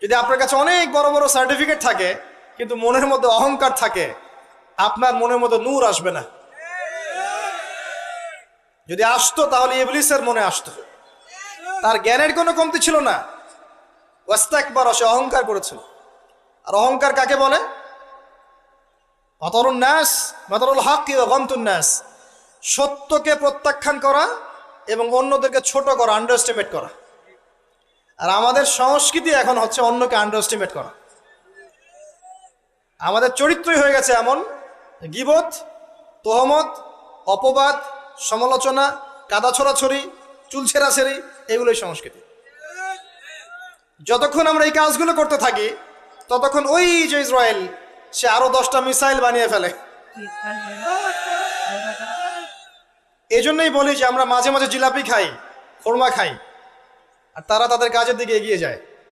যদি আপনার কাছে অনেক বড় বড় সার্টিফিকেট থাকে কিন্তু মনের মধ্যে অহংকার থাকে, আপনার মনের মধ্যে নূর আসবে না। যদি আসতো তাহলে ইবলিসের মনে আসতো। তার জ্ঞানের কোনো কমতি ছিল না, ওয়াস্তাকবার, সে অহংকার করেছিল। আর অহংকার কাকে বলে? মাতারুন নাস, মাতারুল হক ওয়া গামতুন নাস, সত্যকে প্রত্যাখ্যান করা এবং অন্যদেরকে ছোট করা, আন্ডারএস্টিমেট করা। আর আমাদের সংস্কৃতি এখন হচ্ছে অন্যকে আন্ডারএস্টিমেট করা। আমাদের চরিত্রই হয়ে গেছে এমন, গীবত, তোহমত, অপবাদ, সমালোচনা, কাদা ছোড়াছড়ি, চুল ছেঁড়াছেড়ি, এগুলোই সংস্কৃতি। যতক্ষণ আমরা এই কাজগুলো করতে থাকি ততক্ষণ ওই যে ইসরায়েল, সে আরো 10টা মিসাইল বানিয়ে ফেলে। এই জন্যই বলি যে আমরা মাঝে মাঝে জিলাপি খাই, খোরমা খাই, আর তারা তাদের কাজের দিকে এগিয়ে যায়।